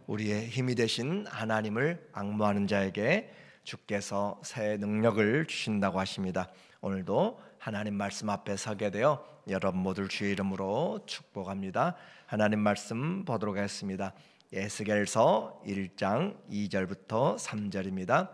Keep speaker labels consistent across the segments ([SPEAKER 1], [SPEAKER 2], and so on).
[SPEAKER 1] 우리의 힘이 되신 하나님을 앙모하는 자에게 주께서 새 능력을 주신다고 하십니다. 오늘도 하나님 말씀 앞에 서게 되어 여러분 모두를 주의 이름으로 축복합니다. 하나님 말씀 보도록 하겠습니다. 에스겔서 1장 2절부터 3절입니다.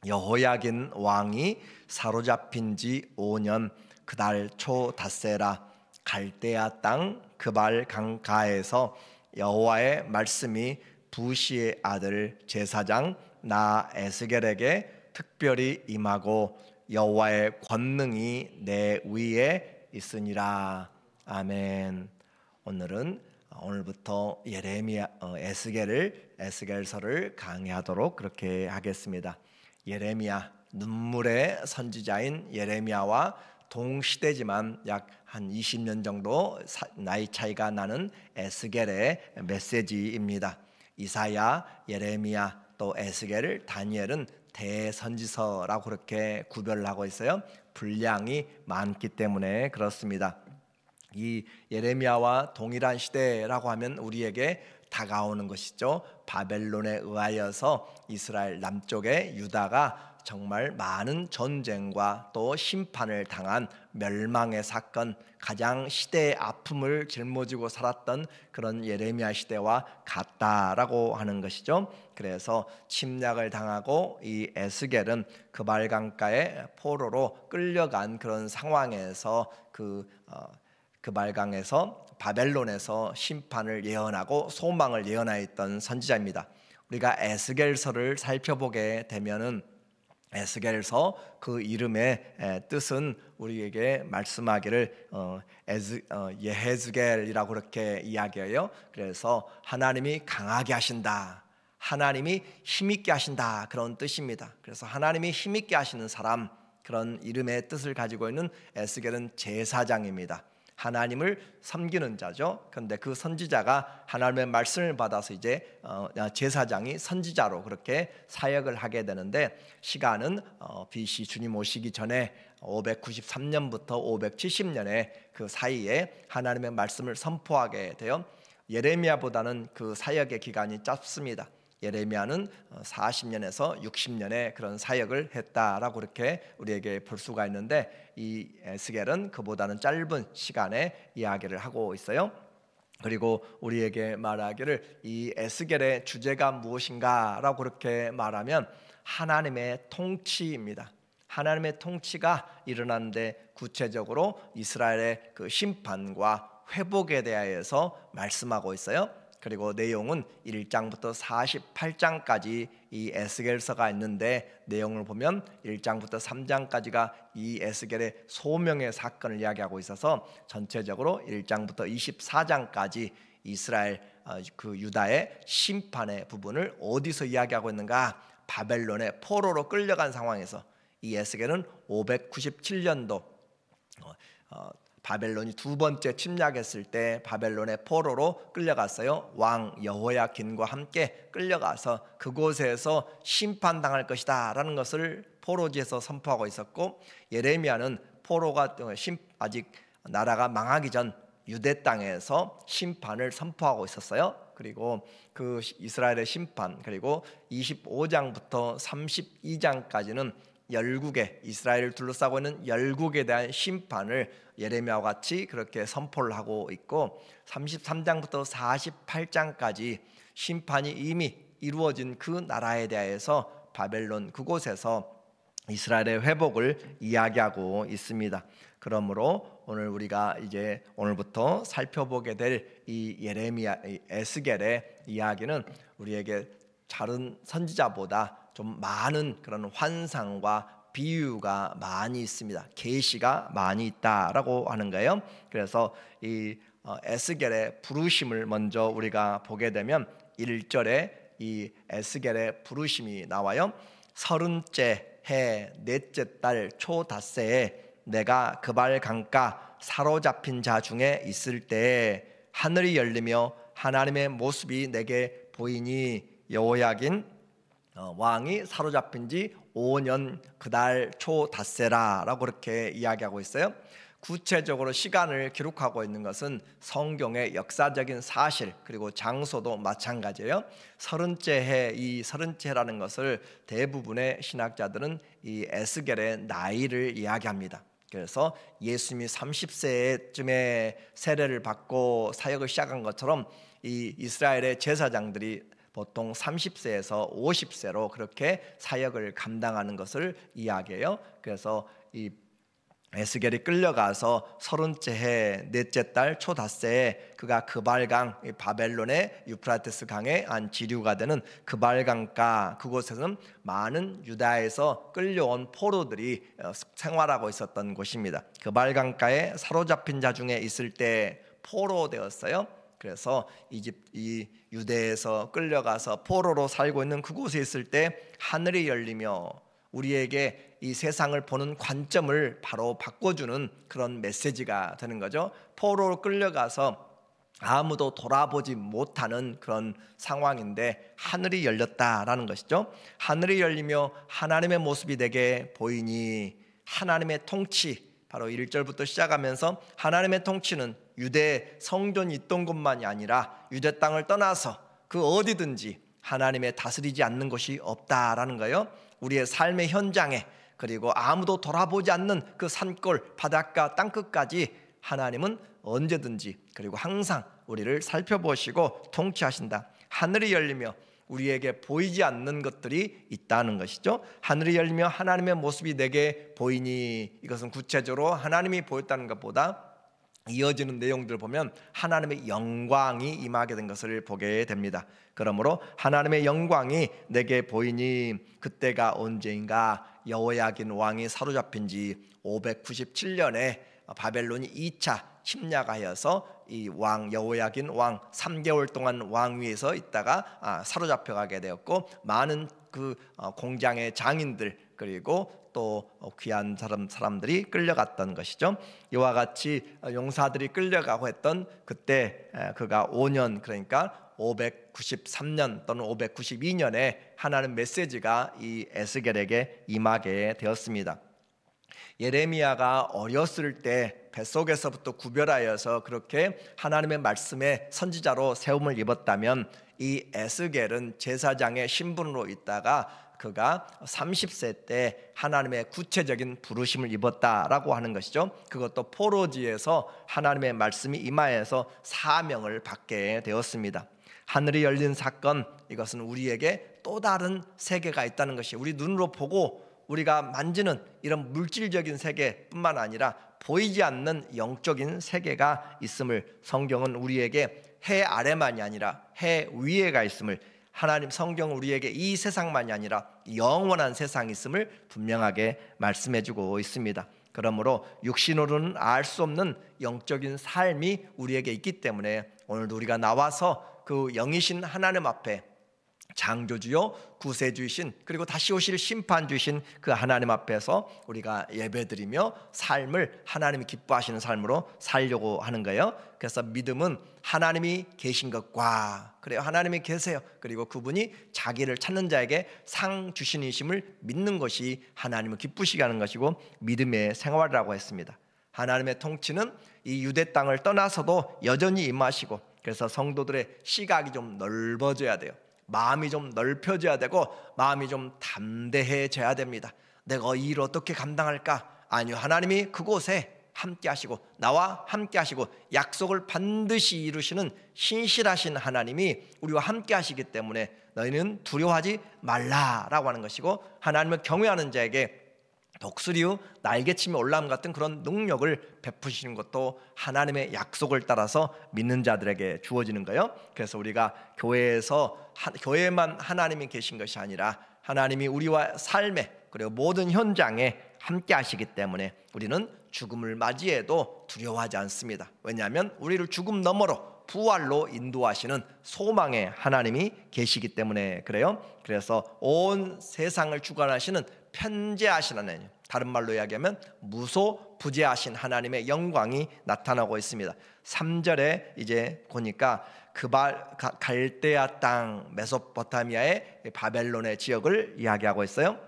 [SPEAKER 1] 여호야긴 왕이 사로잡힌 지 5년 그달 초 닷새라 갈대아 땅 그발 강가에서 여호와의 말씀이 부시의 아들 제사장 나 에스겔에게 특별히 임하고 여호와의 권능이 내 위에 있으니라. 아멘. 오늘부터 에스겔서를 강의하도록 그렇게 하겠습니다. 예레미야, 눈물의 선지자인 예레미야와 동시대지만 약 한 20년 정도 나이 차이가 나는 에스겔의 메시지입니다. 이사야, 예레미야, 또 에스겔, 다니엘은 대선지서라고 그렇게 구별을 하고 있어요. 분량이 많기 때문에 그렇습니다. 이 예레미야와 동일한 시대라고 하면 우리에게 다가오는 것이죠. 바벨론에 의하여서 이스라엘 남쪽의 유다가 정말 많은 전쟁과 또 심판을 당한 멸망의 사건, 가장 시대의 아픔을 짊어지고 살았던 그런 예레미야 시대와 같다라고 하는 것이죠. 그래서 침략을 당하고 이 에스겔은 그발강가의 포로로 끌려간 그런 상황에서 그발강에서 바벨론에서 심판을 예언하고 소망을 예언하였던 선지자입니다. 우리가 에스겔서를 살펴보게 되면은 에스겔서 그 이름의 뜻은 우리에게 말씀하기를 예헤즈겔이라고 그렇게 이야기해요. 그래서 하나님이 강하게 하신다, 하나님이 힘있게 하신다, 그런 뜻입니다. 그래서 하나님이 힘있게 하시는 사람, 그런 이름의 뜻을 가지고 있는 에스겔은 제사장입니다. 하나님을 섬기는 자죠. 그런데 그 선지자가 하나님의 말씀을 받아서 이제 제사장이 선지자로 그렇게 사역을 하게 되는데, 시간은 BC 주님 오시기 전에 593년부터 570년의 그 사이에 하나님의 말씀을 선포하게 돼요. 예레미야보다는 그 사역의 기간이 짧습니다. 예레미야는 40년에서 60년의 그런 사역을 했다라고 그렇게 우리에게 볼 수가 있는데, 이 에스겔은 그보다는 짧은 시간에 이야기를 하고 있어요. 그리고 우리에게 말하기를 이 에스겔의 주제가 무엇인가라고 그렇게 말하면 하나님의 통치입니다. 하나님의 통치가 일어나는데 구체적으로 이스라엘의 그 심판과 회복에 대하여서 말씀하고 있어요. 그리고 내용은 1장부터 48장까지 이 에스겔서가 있는데, 내용을 보면 1장부터 3장까지가 이 에스겔의 소명의 사건을 이야기하고 있어서 전체적으로 1장부터 24장까지 이스라엘 그 유다의 심판의 부분을 어디서 이야기하고 있는가? 바벨론의 포로로 끌려간 상황에서 이 에스겔은 597년도 바벨론이 두 번째 침략했을 때 바벨론의 포로로 끌려갔어요. 왕 여호야긴과 함께 끌려가서 그곳에서 심판당할 것이다 라는 것을 포로지에서 선포하고 있었고, 예레미야는 포로가 아직 나라가 망하기 전 유대 땅에서 심판을 선포하고 있었어요. 그리고 그 이스라엘의 심판, 그리고 25장부터 32장까지는 열국에, 이스라엘을 둘러싸고 있는 열국에 대한 심판을 예레미야와 같이 그렇게 선포를 하고 있고, 33장부터 48장까지 심판이 이미 이루어진 그 나라에 대해서 바벨론 그곳에서 이스라엘의 회복을 이야기하고 있습니다. 그러므로 우리가 이제 오늘부터 살펴보게 될 이 에스겔의 이야기는 우리에게 다른 선지자보다 좀 많은 그런 환상과 비유가 많이 있습니다. 계시가 많이 있다라고 하는 거예요. 그래서 이 에스겔의 부르심을 먼저 우리가 보게 되면 1절에 이 에스겔의 부르심이 나와요. 30째 해 넷째 달 초 닷새에 내가 그발 강가 사로잡힌 자 중에 있을 때에 하늘이 열리며 하나님의 모습이 내게 보이니 여호야긴 왕이 사로잡힌 지 5년 그달 초 닷새라 라고 그렇게 이야기하고 있어요. 구체적으로 시간을 기록하고 있는 것은 성경의 역사적인 사실, 그리고 장소도 마찬가지예요. 30째 해, 이 30째 해라는 것을 대부분의 신학자들은 이 에스겔의 나이를 이야기합니다. 그래서 예수님이 30세쯤에 세례를 받고 사역을 시작한 것처럼 이 이스라엘의 제사장들이 보통 30세에서 50세로 그렇게 사역을 감당하는 것을 이야기해요. 그래서 이 에스겔이 끌려가서 30째 해 넷째 달 초닷새에 그가 그발강, 바벨론의 유프라테스 강의 한 지류가 되는 그발강가, 그곳에서는 많은 유다에서 끌려온 포로들이 생활하고 있었던 곳입니다. 그발강가에 사로잡힌 자 중에 있을 때 포로되었어요. 그래서 이 유대에서 끌려가서 포로로 살고 있는 그곳에 있을 때 하늘이 열리며 우리에게 이 세상을 보는 관점을 바로 바꿔주는 그런 메시지가 되는 거죠. 포로로 끌려가서 아무도 돌아보지 못하는 그런 상황인데 하늘이 열렸다라는 것이죠. 하늘이 열리며 하나님의 모습이 내게 보이니, 하나님의 통치, 바로 1절부터 시작하면서 하나님의 통치는 유대 성전이 있던 곳만이 아니라 유대 땅을 떠나서 그 어디든지 하나님의 다스리지 않는 곳이 없다라는 거예요. 우리의 삶의 현장에, 그리고 아무도 돌아보지 않는 그 산골, 바닷가, 땅끝까지 하나님은 언제든지 그리고 항상 우리를 살펴보시고 통치하신다. 하늘이 열리며 우리에게 보이지 않는 것들이 있다는 것이죠. 하늘이 열리며 하나님의 모습이 내게 보이니, 이것은 구체적으로 하나님이 보였다는 것보다 이어지는 내용들을 보면 하나님의 영광이 임하게 된 것을 보게 됩니다. 그러므로 하나님의 영광이 내게 보이니, 그때가 언제인가? 여호야긴 왕이 사로잡힌 지 597년에 바벨론이 2차 침략하여서 이 왕 여호야긴 왕 3개월 동안 왕위에서 있다가 사로잡혀가게 되었고, 많은 그 공장의 장인들 그리고 또 귀한 사람들이 끌려갔던 것이죠. 이와 같이 용사들이 끌려가고 했던 그때 그가 5년, 그러니까 593년 또는 592년에 하나님 메시지가 이 에스겔에게 임하게 되었습니다. 예레미야가 어렸을 때 뱃속에서부터 구별하여서 그렇게 하나님의 말씀의 선지자로 세움을 입었다면, 이 에스겔은 제사장의 신분으로 있다가 그가 30세 때 하나님의 구체적인 부르심을 입었다라고 하는 것이죠. 그것도 포로지에서 하나님의 말씀이 임하여서 사명을 받게 되었습니다. 하늘이 열린 사건, 이것은 우리에게 또 다른 세계가 있다는 것이, 우리 눈으로 보고 우리가 만지는 이런 물질적인 세계뿐만 아니라 보이지 않는 영적인 세계가 있음을, 성경은 우리에게 해 아래만이 아니라 해 위에가 있음을, 하나님 성경은 우리에게 이 세상만이 아니라 영원한 세상이 있음을 분명하게 말씀해주고 있습니다. 그러므로 육신으로는 알 수 없는 영적인 삶이 우리에게 있기 때문에 오늘도 우리가 나와서 그 영이신 하나님 앞에, 창조주요 구세주이신 그리고 다시 오실 심판주이신 그 하나님 앞에서 우리가 예배드리며 삶을 하나님이 기뻐하시는 삶으로 살려고 하는 거예요. 그래서 믿음은 하나님이 계신 것과, 그래요, 하나님이 계세요, 그리고 그분이 자기를 찾는 자에게 상 주신이심을 믿는 것이 하나님을 기쁘시게 하는 것이고 믿음의 생활이라고 했습니다. 하나님의 통치는 이 유대 땅을 떠나서도 여전히 임하시고, 그래서 성도들의 시각이 좀 넓어져야 돼요. 마음이 좀 넓혀져야 되고 마음이 좀 담대해져야 됩니다. 내가 이 일을 어떻게 감당할까? 아니요, 하나님이 그곳에 함께 하시고 나와 함께 하시고 약속을 반드시 이루시는 신실하신 하나님이 우리와 함께 하시기 때문에 너희는 두려워하지 말라라고 하는 것이고, 하나님을 경외하는 자에게 독수리의 날개침이 올라옴 같은 그런 능력을 베푸시는 것도 하나님의 약속을 따라서 믿는 자들에게 주어지는 거예요. 그래서 우리가 교회에만 하나님이 계신 것이 아니라 하나님이 우리와 삶에 그리고 모든 현장에 함께 하시기 때문에 우리는 죽음을 맞이해도 두려워하지 않습니다. 왜냐하면 우리를 죽음 너머로 부활로 인도하시는 소망의 하나님이 계시기 때문에 그래요. 그래서 온 세상을 주관하시는 편재하신 하나님, 다른 말로 이야기하면 무소부재하신 하나님의 영광이 나타나고 있습니다. 3절에 이제 보니까 갈대아 땅, 메소포타미아의 바벨론의 지역을 이야기하고 있어요.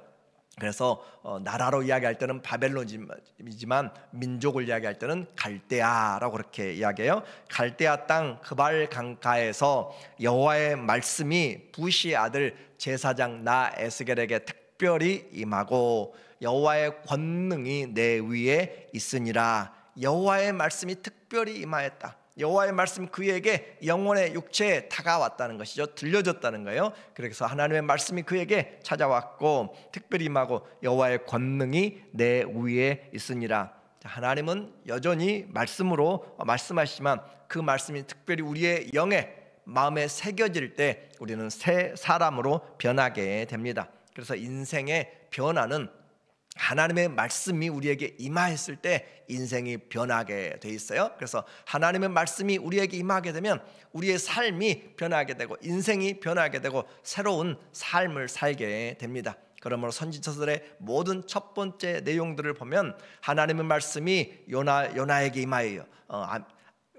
[SPEAKER 1] 그래서 나라로 이야기할 때는 바벨론이지만 민족을 이야기할 때는 갈대아라고 그렇게 이야기해요. 갈대아 땅 그발 강가에서 여호와의 말씀이 부시의 아들 제사장 나 에스겔에게 특별히 임하고 여호와의 권능이 내 위에 있으니라. 여호와의 말씀이 특별히 임하였다. 여호와의 말씀 그에게 영혼의 육체에 다가왔다는 것이죠. 들려졌다는 거예요. 그래서 하나님의 말씀이 그에게 찾아왔고 특별히 임하고 여호와의 권능이 내 위에 있으니라. 하나님은 여전히 말씀으로 말씀하시지만 그 말씀이 특별히 우리의 영에 마음에 새겨질 때 우리는 새 사람으로 변하게 됩니다. 그래서 인생의 변화는 하나님의 말씀이 우리에게 임하였을 때 인생이 변하게 돼 있어요. 그래서 하나님의 말씀이 우리에게 임하게 되면 우리의 삶이 변하게 되고 인생이 변하게 되고 새로운 삶을 살게 됩니다. 그러므로 선지서들의 모든 첫 번째 내용들을 보면 하나님의 말씀이 요나에게 임하여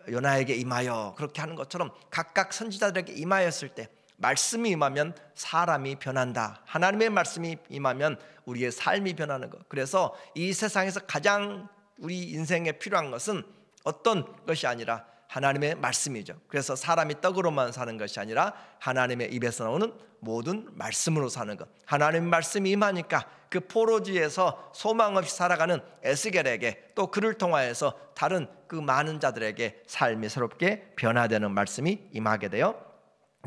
[SPEAKER 1] 요나에게 임하여 그렇게 하는 것처럼 각각 선지자들에게 임하였을 때 말씀이 임하면 사람이 변한다. 하나님의 말씀이 임하면 우리의 삶이 변하는 것. 그래서 이 세상에서 가장 우리 인생에 필요한 것은 어떤 것이 아니라 하나님의 말씀이죠. 그래서 사람이 떡으로만 사는 것이 아니라 하나님의 입에서 나오는 모든 말씀으로 사는 것. 하나님의 말씀이 임하니까 그 포로지에서 소망 없이 살아가는 에스겔에게 또 그를 통하여서 다른 그 많은 자들에게 삶이 새롭게 변화되는 말씀이 임하게 돼요.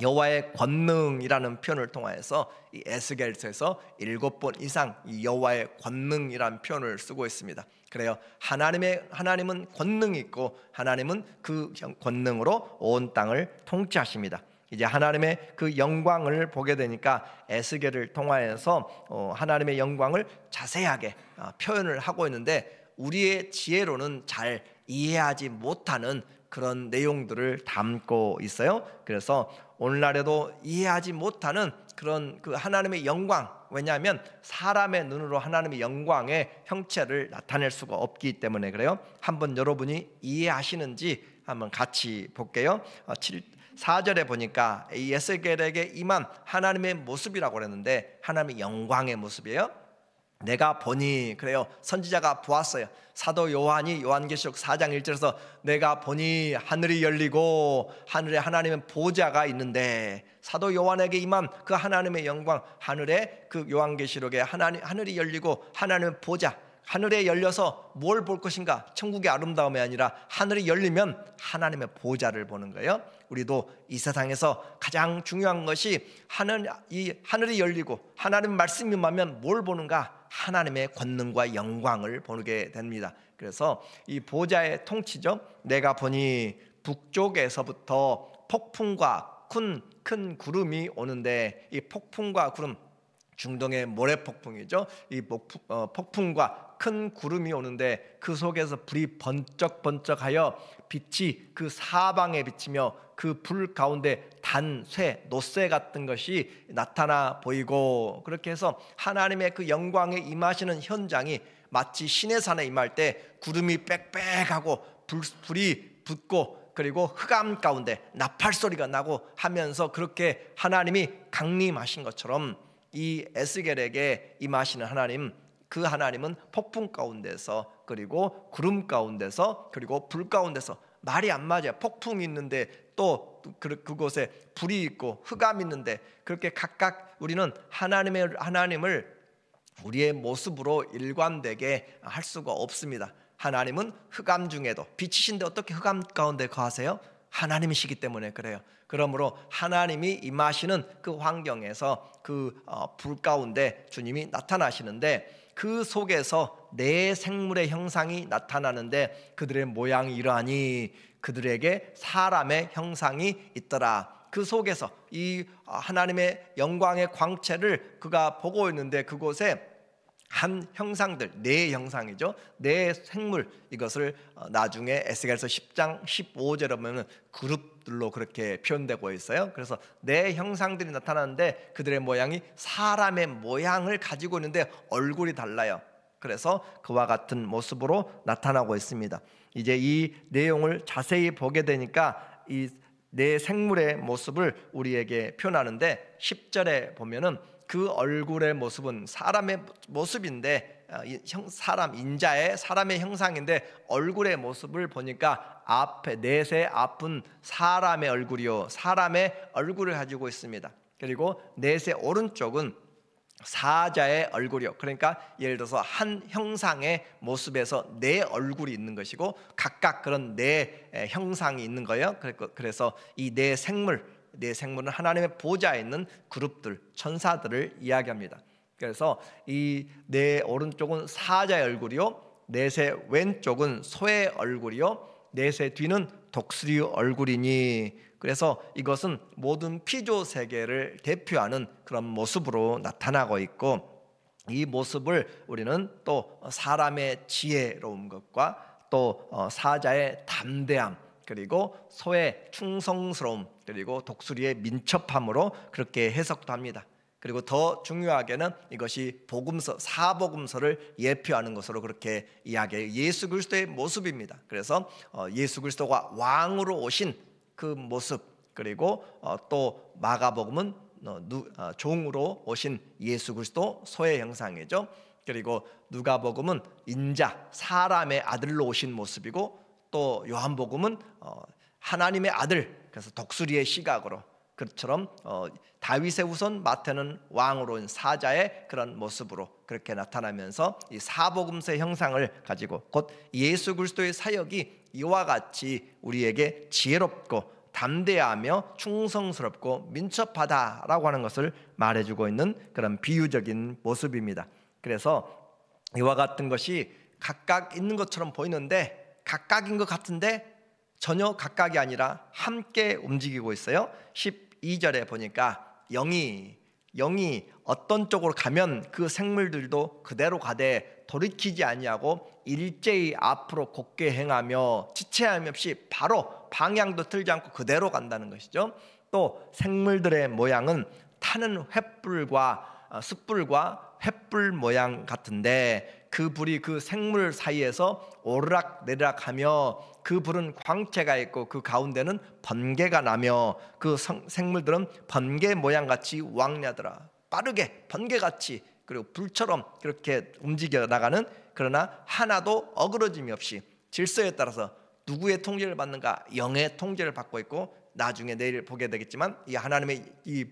[SPEAKER 1] 여호와의 권능이라는 표현을 통하여서 이 에스겔서에서 7번 이상 이 여호와의 권능이라는 표현을 쓰고 있습니다. 그래요. 하나님은 권능이 있고 하나님은 그 권능으로 온 땅을 통치하십니다. 이제 하나님의 그 영광을 보게 되니까 에스겔을 통하여서 하나님의 영광을 자세하게 표현을 하고 있는데 우리의 지혜로는 잘 이해하지 못하는 그런 내용들을 담고 있어요. 그래서 오늘날에도 이해하지 못하는 그런 그 하나님의 영광, 왜냐하면 사람의 눈으로 하나님의 영광의 형체를 나타낼 수가 없기 때문에 그래요. 한번 여러분이 이해하시는지 한번 같이 볼게요. 4절에 보니까 이 에스겔에게 임한 하나님의 모습이라고 그랬는데 하나님의 영광의 모습이에요. 내가 보니 그래요. 선지자가 보았어요. 사도 요한이 요한계시록 4장 1절에서 내가 보니 하늘이 열리고 하늘에 하나님의 보좌가 있는데 사도 요한에게 임한 그 하나님의 영광, 하늘에 그 요한계시록에 하늘이 열리고 하나님의 보좌, 하늘에 열려서 뭘 볼 것인가? 천국의 아름다움이 아니라 하늘이 열리면 하나님의 보좌를 보는 거예요. 우리도 이 세상에서 가장 중요한 것이 하늘이 열리고 하나님의 말씀이 임하면 뭘 보는가? 하나님의 권능과 영광을 보게 됩니다. 그래서 이 보좌의 통치죠. 내가 보니 북쪽에서부터 폭풍과 큰 구름이 오는데 이 폭풍과 구름, 중동의 모래폭풍이죠. 이 폭풍과 큰 구름이 오는데 그 속에서 불이 번쩍번쩍하여 빛이 그 사방에 비치며 그 불 가운데 단쇠, 노쇠 같은 것이 나타나 보이고 그렇게 해서 하나님의 그 영광에 임하시는 현장이 마치 시내산에 임할 때 구름이 빽빽하고 불이 붙고 그리고 흑암 가운데 나팔 소리가 나고 하면서 그렇게 하나님이 강림하신 것처럼 이 에스겔에게 임하시는 하나님, 그 하나님은 폭풍 가운데서 그리고 구름 가운데서 그리고 불 가운데서 말이 안 맞아요. 폭풍이 있는데 또 그곳에 불이 있고 흑암이 있는데 그렇게 각각 우리는 하나님을 우리의 모습으로 일관되게 할 수가 없습니다. 하나님은 흑암 중에도 빛이신데 어떻게 흑암 가운데 거하세요? 하나님이시기 때문에 그래요. 그러므로 하나님이 임하시는 그 환경에서 그 불 가운데 주님이 나타나시는데 그 속에서 네 생물의 형상이 나타나는데 그들의 모양이 이러하니 그들에게 사람의 형상이 있더라. 그 속에서 이 하나님의 영광의 광채를 그가 보고 있는데 그곳에 한 형상들, 네 형상이죠. 네 생물, 이것을 나중에 에스겔서 10장 15절에 보면 그룹들로 그렇게 표현되고 있어요. 그래서 네 형상들이 나타나는데 그들의 모양이 사람의 모양을 가지고 있는데 얼굴이 달라요. 그래서 그와 같은 모습으로 나타나고 있습니다. 이제 이 내용을 자세히 보게 되니까 이 네 생물의 모습을 우리에게 표현하는데 10절에 보면은 그 얼굴의 모습은 사람의 모습인데 사람 인자의 사람의 형상인데 얼굴의 모습을 보니까 앞에 넷의 앞은 사람의 얼굴이요 사람의 얼굴을 가지고 있습니다. 그리고 넷의 오른쪽은 사자의 얼굴이요. 그러니까 예를 들어서 한 형상의 모습에서 네 얼굴이 있는 것이고 각각 그런 네 형상이 있는 거예요. 그래서 이 네 생물은 하나님의 보좌에 있는 그룹들, 천사들을 이야기합니다. 그래서 이 네 오른쪽은 사자의 얼굴이요, 넷의 왼쪽은 소의 얼굴이요, 넷의 뒤는 독수리 얼굴이니, 그래서 이것은 모든 피조 세계를 대표하는 그런 모습으로 나타나고 있고, 이 모습을 우리는 또 사람의 지혜로운 것과 또 사자의 담대함, 그리고 소의 충성스러움, 그리고 독수리의 민첩함으로 그렇게 해석도 합니다. 그리고 더 중요하게는 이것이 복음서, 사복음서를 예표하는 것으로 그렇게 이야기해요. 예수 그리스도의 모습입니다. 그래서 예수 그리스도가 왕으로 오신 그 모습, 그리고 또 마가복음은 종으로 오신 예수 그리스도 소의 형상이죠. 그리고 누가복음은 인자, 사람의 아들로 오신 모습이고, 또 요한복음은 하나님의 아들, 그래서 독수리의 시각으로, 그처럼 다윗의 후손 마태는 왕으로 온 사자의 그런 모습으로 그렇게 나타나면서 이 사복음서의 형상을 가지고 곧 예수 그리스도의 사역이 이와 같이 우리에게 지혜롭고 담대하며 충성스럽고 민첩하다라고 하는 것을 말해주고 있는 그런 비유적인 모습입니다. 그래서 이와 같은 것이 각각 있는 것처럼 보이는데 각각인 것 같은데 전혀 각각이 아니라 함께 움직이고 있어요. 12절에 보니까 영이 어떤 쪽으로 가면 그 생물들도 그대로 가되 돌이키지 아니하고 일제히 앞으로 곧게 행하며 지체함이 없이 바로 방향도 틀지 않고 그대로 간다는 것이죠. 또 생물들의 모양은 타는 횃불과 숯불과 횃불 모양 같은데 그 불이 그 생물 사이에서 오르락 내리락 하며 그 불은 광채가 있고 그 가운데는 번개가 나며 그 생물들은 번개 모양같이 왕래하더라. 빠르게 번개같이 그리고 불처럼 그렇게 움직여 나가는, 그러나 하나도 어그러짐이 없이 질서에 따라서 누구의 통제를 받는가? 영의 통제를 받고 있고, 나중에 내일 보게 되겠지만 이 하나님의 이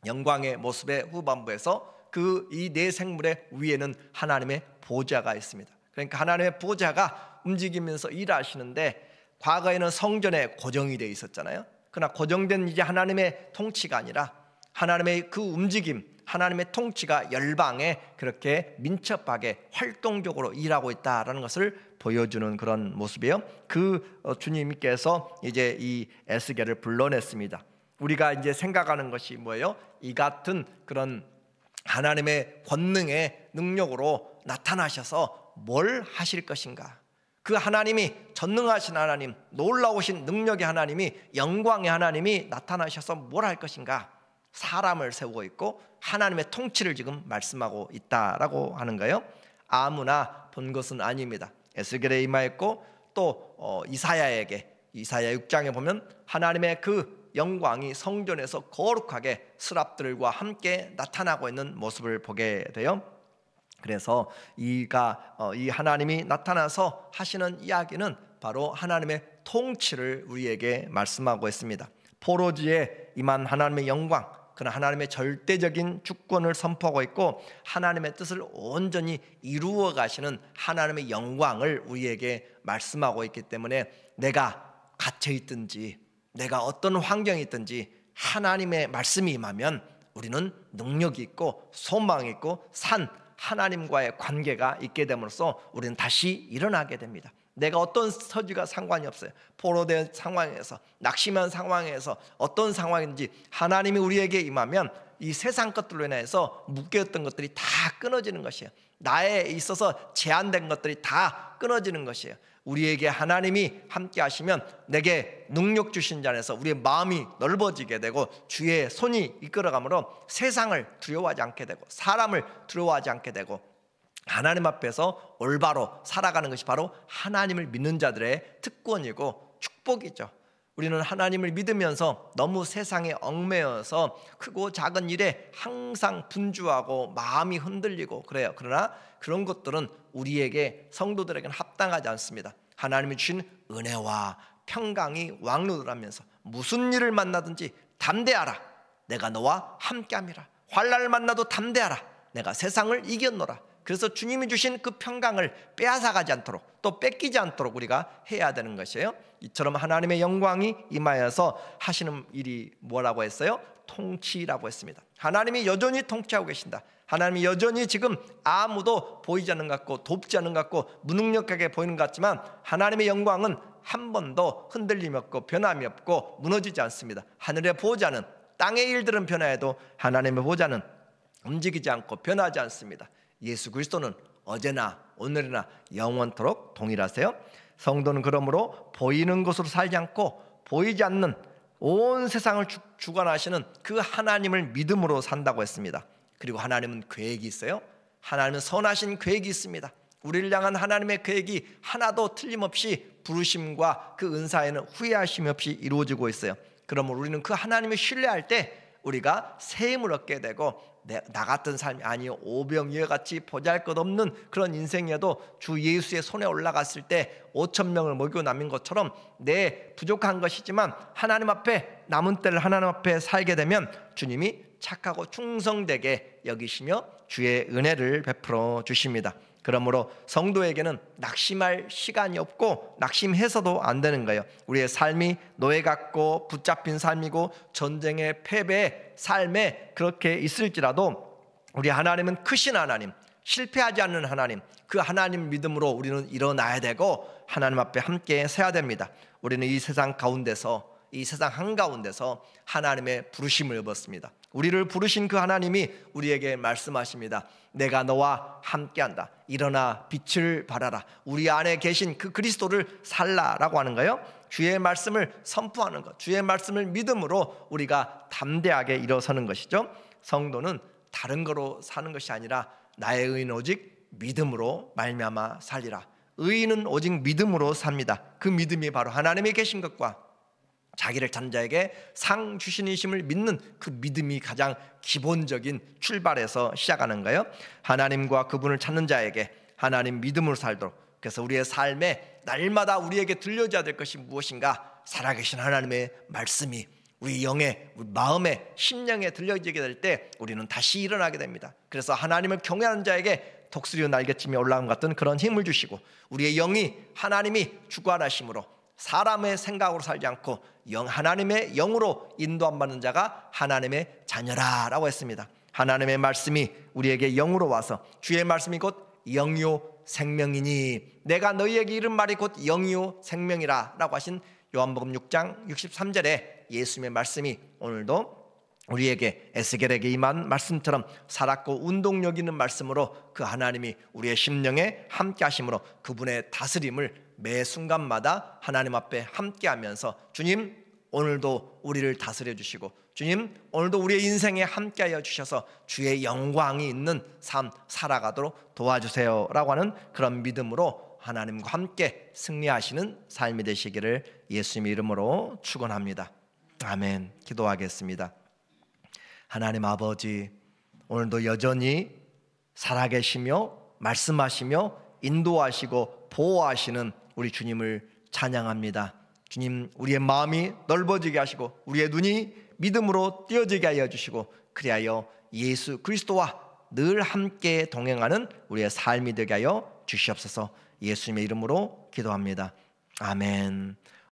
[SPEAKER 1] 영광의 모습의 후반부에서 그 이 네 생물의 위에는 하나님의 보좌가 있습니다. 그러니까 하나님의 보좌가 움직이면서 일하시는데, 과거에는 성전에 고정이 되어 있었잖아요. 그러나 고정된 이제 하나님의 통치가 아니라 하나님의 그 움직임, 하나님의 통치가 열방에 그렇게 민첩하게 활동적으로 일하고 있다라는 것을 보여주는 그런 모습이에요. 그 주님께서 이제 이 에스겔을 불러냈습니다. 우리가 이제 생각하는 것이 뭐예요? 이 같은 그런 하나님의 권능의 능력으로 나타나셔서 뭘 하실 것인가? 그 하나님이 전능하신 하나님, 놀라우신 능력의 하나님이, 영광의 하나님이 나타나셔서 뭘 할 것인가? 사람을 세우고 있고 하나님의 통치를 지금 말씀하고 있다라고 하는 거예요. 아무나 본 것은 아닙니다. 에스겔에 임하였고 또 이사야에게, 이사야 6장에 보면 하나님의 그 영광이 성전에서 거룩하게 스랍들과 함께 나타나고 있는 모습을 보게 돼요. 그래서 이 하나님이 나타나서 하시는 이야기는 바로 하나님의 통치를 우리에게 말씀하고 있습니다. 포로지에 임한 하나님의 영광, 그런 하나님의 절대적인 주권을 선포하고 있고 하나님의 뜻을 온전히 이루어 가시는 하나님의 영광을 우리에게 말씀하고 있기 때문에 내가 갇혀 있든지 내가 어떤 환경이 있든지 하나님의 말씀이 임하면 우리는 능력이 있고 소망이 있고 하나님과의 관계가 있게 됨으로써 우리는 다시 일어나게 됩니다. 내가 어떤 처지가 상관이 없어요. 포로된 상황에서, 낙심한 상황에서, 어떤 상황인지 하나님이 우리에게 임하면 이 세상 것들로 인해서 묶여있던 것들이 다 끊어지는 것이에요. 나에 있어서 제한된 것들이 다 끊어지는 것이에요. 우리에게 하나님이 함께 하시면 내게 능력 주신 자 안에서 우리의 마음이 넓어지게 되고 주의 손이 이끌어가므로 세상을 두려워하지 않게 되고 사람을 두려워하지 않게 되고 하나님 앞에서 올바로 살아가는 것이 바로 하나님을 믿는 자들의 특권이고 축복이죠. 우리는 하나님을 믿으면서 너무 세상에 얽매여서 크고 작은 일에 항상 분주하고 마음이 흔들리고 그래요. 그러나 그런 것들은 우리에게, 성도들에게는 합당하지 않습니다. 하나님이 주신 은혜와 평강이 왕노릇하면서 무슨 일을 만나든지 담대하라, 내가 너와 함께함이라. 환난을 만나도 담대하라, 내가 세상을 이겼노라. 그래서 주님이 주신 그 평강을 빼앗아가지 않도록, 또 뺏기지 않도록 우리가 해야 되는 것이에요. 이처럼 하나님의 영광이 임하여서 하시는 일이 뭐라고 했어요? 통치라고 했습니다. 하나님이 여전히 통치하고 계신다. 하나님이 여전히 지금 아무도 보이지 않는 것 같고 돕지 않는 것 같고 무능력하게 보이는 것 같지만 하나님의 영광은 한 번도 흔들림이 없고 변함이 없고 무너지지 않습니다. 하늘의 보좌는, 땅의 일들은 변화해도 하나님의 보좌는 움직이지 않고 변하지 않습니다. 예수 그리스도는 어제나 오늘이나 영원토록 동일하세요. 성도는 그러므로 보이는 것으로 살지 않고 보이지 않는 온 세상을 주관하시는 그 하나님을 믿음으로 산다고 했습니다. 그리고 하나님은 계획이 있어요. 하나님은 선하신 계획이 있습니다. 우리를 향한 하나님의 계획이 하나도 틀림없이 부르심과 그 은사에는 후회하심이 없이 이루어지고 있어요. 그러면 우리는 그 하나님을 신뢰할 때 우리가 새 힘을 얻게 되고, 나 같은 삶이 아니요 오병이어같이 보잘것없는 그런 인생이어도 주 예수의 손에 올라갔을 때 5,000명을 먹이고 남은 것처럼 내 부족한 것이지만 하나님 앞에 남은 때를 하나님 앞에 살게 되면 주님이 착하고 충성되게 여기시며 주의 은혜를 베풀어 주십니다. 그러므로 성도에게는 낙심할 시간이 없고 낙심해서도 안 되는 거예요. 우리의 삶이 노예 같고 붙잡힌 삶이고 전쟁의 패배의 삶에 그렇게 있을지라도 우리 하나님은 크신 하나님, 실패하지 않는 하나님, 그 하나님 믿음으로 우리는 일어나야 되고 하나님 앞에 함께 서야 됩니다. 우리는 이 세상 가운데서, 이 세상 한가운데서 하나님의 부르심을 입었습니다. 우리를 부르신 그 하나님이 우리에게 말씀하십니다. 내가 너와 함께한다. 일어나 빛을 발하라. 우리 안에 계신 그 그리스도를 살라라고 하는 거예요. 주의 말씀을 선포하는 것, 주의 말씀을 믿음으로 우리가 담대하게 일어서는 것이죠. 성도는 다른 거로 사는 것이 아니라 나의 의인은 오직 믿음으로 말미암아 살리라. 의인은 오직 믿음으로 삽니다. 그 믿음이 바로 하나님이 계신 것과 자기를 찾는 자에게 상 주시니심을 믿는 그 믿음이 가장 기본적인 출발에서 시작하는 거예요. 하나님과 그분을 찾는 자에게 하나님 믿음으로 살도록. 그래서 우리의 삶에 날마다 우리에게 들려줘야 될 것이 무엇인가? 살아계신 하나님의 말씀이 우리 영에, 우리 마음에, 심령에 들려지게 될 때 우리는 다시 일어나게 됩니다. 그래서 하나님을 경외하는 자에게 독수리와 날개침이 올라온 것 같은 그런 힘을 주시고, 우리의 영이 하나님이 주관하심으로 사람의 생각으로 살지 않고 하나님의 영으로 인도함 받는 자가 하나님의 자녀라라고 했습니다. 하나님의 말씀이 우리에게 영으로 와서, 주의 말씀이 곧 영이요 생명이니 내가 너희에게 이른 말이 곧 영이요 생명이라 라고 하신 요한복음 6장 63절에 예수님의 말씀이 오늘도 우리에게, 에스겔에게 임한 말씀처럼 살았고 운동력 있는 말씀으로 그 하나님이 우리의 심령에 함께 하심으로 그분의 다스림을 매 순간마다 하나님 앞에 함께 하면서, 주님 오늘도 우리를 다스려 주시고, 주님 오늘도 우리의 인생에 함께 하여 주셔서 주의 영광이 있는 삶 살아가도록 도와주세요 라고 하는 그런 믿음으로 하나님과 함께 승리하시는 삶이 되시기를 예수님의 이름으로 축원합니다. 아멘. 기도하겠습니다. 하나님 아버지, 오늘도 여전히 살아계시며 말씀하시며 인도하시고 보호하시는 우리 주님을 찬양합니다. 주님, 우리의 마음이 넓어지게 하시고 우리의 눈이 믿음으로 띄어지게 하여 주시고, 그리하여 예수 그리스도와 늘 함께 동행하는 우리의 삶이 되게 하여 주시옵소서. 예수님의 이름으로 기도합니다. 아멘.